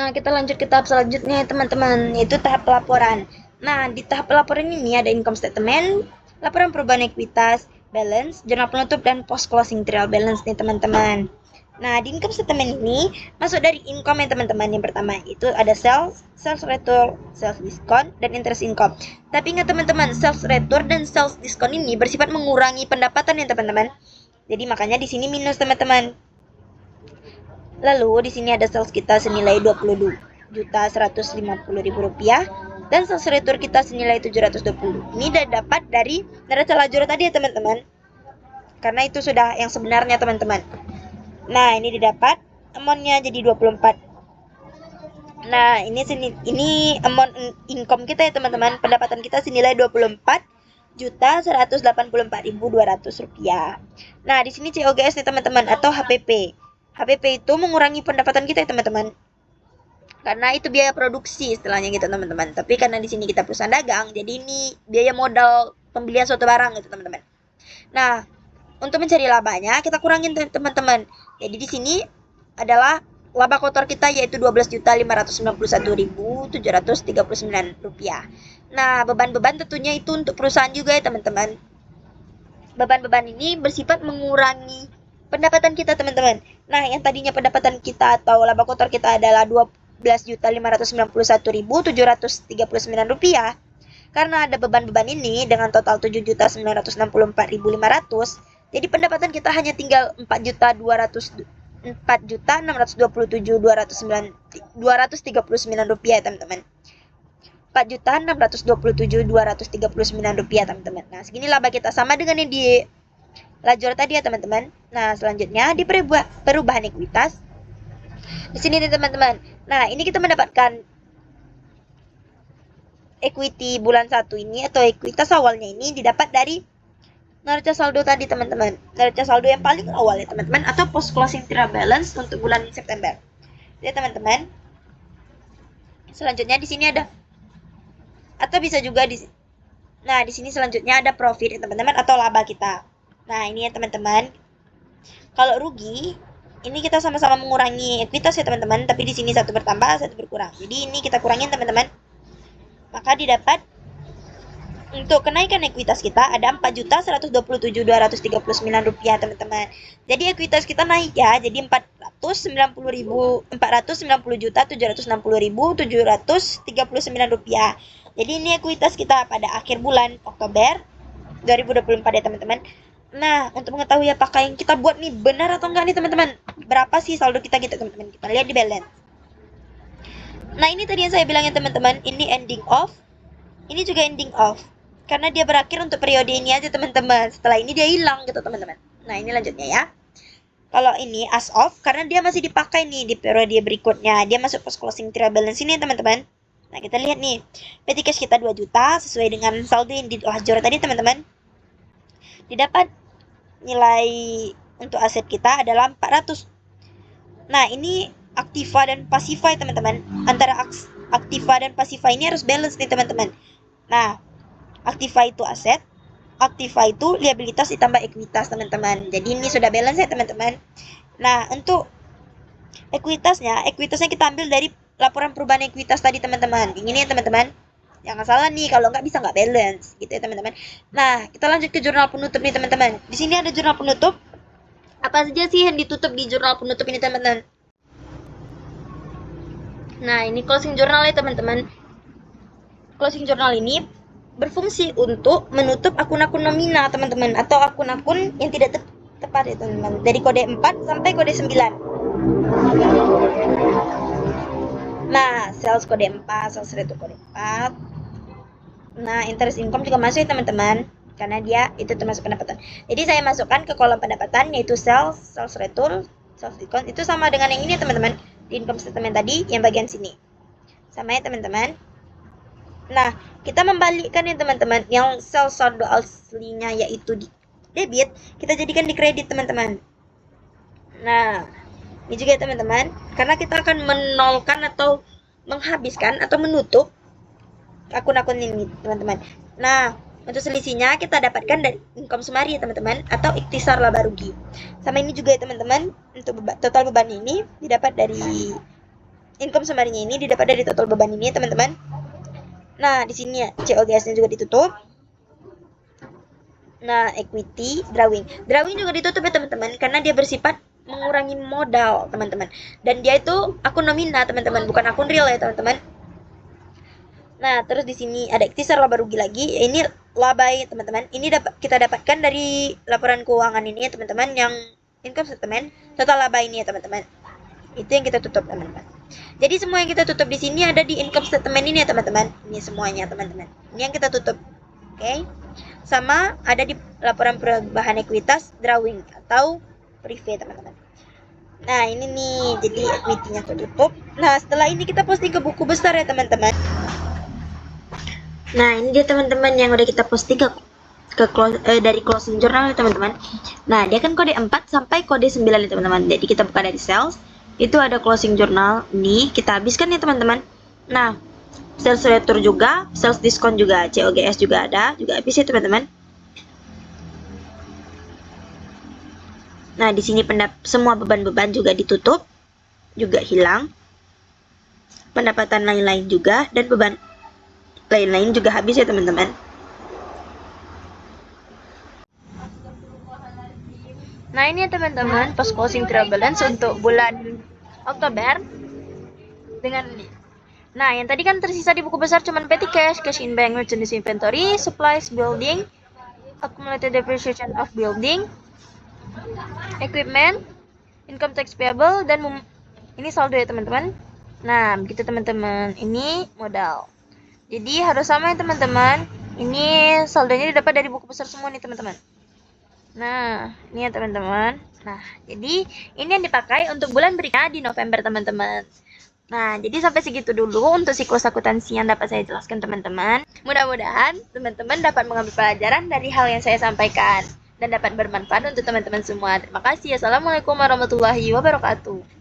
Nah, kita lanjut ke tahap selanjutnya ya teman-teman, yaitu tahap pelaporan. Nah, di tahap pelaporan ini ada income statement, laporan perubahan ekuitas, balance, jurnal penutup, dan post closing trial balance nih teman-teman. Nah, di income statement ini masuk dari income ya teman-teman. Yang pertama itu ada sales return, sales discount, dan interest income. Tapi ingat teman-teman, sales return dan sales discount ini bersifat mengurangi pendapatan ya teman-teman. Jadi makanya di sini minus teman-teman. Lalu di sini ada sales kita senilai 22.150.000 rupiah dan sales return kita senilai 720. Ini udah dapat dari neraca lajur tadi ya teman-teman. Karena itu sudah yang sebenarnya teman-teman. Nah, ini didapat amount-nya jadi 24. Nah, ini amount income kita ya teman-teman. Pendapatan kita senilai 24.184.200 rupiah. Nah, di sini COGS nih teman-teman atau HPP. HPP itu mengurangi pendapatan kita ya teman-teman. Karena itu biaya produksi istilahnya gitu teman-teman. Tapi karena di sini kita perusahaan dagang, jadi ini biaya modal pembelian suatu barang gitu teman-teman. Nah, untuk mencari labanya kita kurangin teman-teman. Jadi di sini adalah laba kotor kita yaitu 12.591.739 rupiah. Nah, beban-beban tentunya itu untuk perusahaan juga ya teman-teman. Beban-beban ini bersifat mengurangi pendapatan kita teman-teman. Nah, yang tadinya pendapatan kita atau laba kotor kita adalah 12.591.739 rupiah. Karena ada beban-beban ini dengan total 7.964.500, jadi pendapatan kita hanya tinggal 4.627.239 rupiah teman-teman. 4.627.239 rupiah teman-teman. Nah, segini laba kita sama dengan yang di lajur tadi ya teman-teman. Nah, selanjutnya di perubahan ekuitas. Di sini nih teman-teman. Nah, ini kita mendapatkan equity bulan 1 ini atau ekuitas awalnya ini didapat dari neraca saldo tadi teman-teman. Neraca saldo yang paling awal ya teman-teman atau post closing trial balance untuk bulan September. Jadi teman-teman. Selanjutnya di sini ada atau bisa juga di sini selanjutnya ada profit ya teman-teman atau laba kita. Nah, ini ya teman-teman. Kalau rugi ini kita sama-sama mengurangi ekuitas ya teman-teman, tapi di sini satu bertambah, satu berkurang. Jadi ini kita kurangin teman-teman. Maka didapat untuk kenaikan ekuitas kita ada 4.127.239 rupiah teman-teman. Jadi ekuitas kita naik ya, jadi 490.760.739 rupiah. Jadi ini ekuitas kita pada akhir bulan Oktober 2024 ya teman-teman. Nah, untuk mengetahui apakah yang kita buat nih benar atau enggak nih teman-teman, berapa sih saldo kita gitu teman-teman, kita lihat di balance. Nah, ini tadi yang saya bilang ya teman-teman, ini ending off, ini juga ending off. Karena dia berakhir untuk periode ini aja teman-teman. Setelah ini dia hilang gitu teman-teman. Nah, ini lanjutnya ya. Kalau ini as off, karena dia masih dipakai nih di periode berikutnya. Dia masuk post closing trial balance ini teman-teman. Nah, kita lihat nih. Petty cash kita 2 juta sesuai dengan saldo yang di lajur tadi teman-teman. Didapat nilai untuk aset kita adalah 400. Nah, ini aktiva dan pasiva teman-teman. Antara aktiva dan pasiva ini harus balance nih teman-teman. Nah, aktiva itu aset, aktiva itu liabilitas ditambah ekuitas teman-teman. Jadi ini sudah balance ya teman-teman. Nah, untuk ekuitasnya kita ambil dari laporan perubahan ekuitas tadi teman-teman. Ini ya teman-teman. Jangan salah nih, kalau nggak bisa nggak balance gitu ya teman-teman. Nah, kita lanjut ke jurnal penutup nih teman-teman. Di sini ada jurnal penutup. Apa saja sih yang ditutup di jurnal penutup ini teman-teman? Nah, ini closing journal ya teman-teman. Closing journal ini berfungsi untuk menutup akun-akun nomina teman-teman atau akun-akun yang tidak tepat ya teman-teman, dari kode 4 sampai kode 9. Nah, sales kode 4, sales return kode 4. Nah, interest income juga masuk ya teman-teman, karena dia itu termasuk pendapatan. Jadi saya masukkan ke kolom pendapatan yaitu sales return, sales discount. Itu sama dengan yang ini teman-teman, di income statement tadi yang bagian sini. Sama ya teman-teman. Nah, kita membalikkan ya teman-teman, yang sales saldo aslinya yaitu di debit, kita jadikan di kredit teman-teman. Nah, ini juga ya teman-teman, karena kita akan menolkan atau menghabiskan atau menutup akun-akun ini teman-teman. Nah, untuk selisihnya kita dapatkan dari income summary ya teman-teman, atau ikhtisar laba rugi. Sama ini juga ya teman-teman, untuk total beban ini didapat dari income summary-nya ini didapat dari total beban ini ya teman-teman. Nah, di sini ya COGS-nya juga ditutup. Nah, equity, drawing. Drawing juga ditutup ya teman-teman karena dia bersifat mengurangi modal, teman-teman. Dan dia itu akun nominal, teman-teman, bukan akun real ya, teman-teman. Nah, terus di sini ada ikhtisar laba rugi lagi. Ini laba ya, teman-teman. Ini kita dapatkan dari laporan keuangan ini ya, teman-teman, yang income statement total laba ini ya, teman-teman. Itu yang kita tutup, teman-teman. Jadi semua yang kita tutup di sini ada di income statement ini ya, teman-teman. Ini semuanya, teman-teman. Ini yang kita tutup. Oke. Sama ada di laporan perubahan ekuitas drawing atau privé, teman-teman. Nah, ini nih, jadi equity-nya tertutup. Nah, setelah ini kita posting ke buku besar ya, teman-teman. Nah, ini dia teman-teman yang udah kita posting dari closing journal ya, teman-teman. Nah, dia kan kode 4 sampai kode 9 ya, teman-teman. Jadi kita buka dari sales, itu ada closing journal. Nih, kita habiskan ya, teman-teman. Nah, sales retur juga, sales diskon juga, COGS juga ada, juga habis ya, teman-teman. Nah, di sini semua beban-beban juga ditutup, juga hilang. Pendapatan lain-lain juga, dan beban lain-lain juga habis ya, teman-teman. Nah, ini ya teman-teman, post closing trial balance untuk bulan Oktober dengan ini. Nah, yang tadi kan tersisa di buku besar cuman petty cash, cash in bank, merchandise inventory, supplies building, accumulated depreciation of building, equipment, income tax payable, dan ini saldo ya teman-teman. Nah, begitu teman-teman. Ini modal. Jadi harus sama ya teman-teman. Ini saldonya didapat dari buku besar semua nih teman-teman. Nah, ini ya teman-teman. Nah, jadi ini yang dipakai untuk bulan berikutnya di November teman-teman. Nah, jadi sampai segitu dulu untuk siklus akuntansi yang dapat saya jelaskan teman-teman. Mudah-mudahan teman-teman dapat mengambil pelajaran dari hal yang saya sampaikan dan dapat bermanfaat untuk teman-teman semua. Terima kasih. Assalamualaikum warahmatullahi wabarakatuh.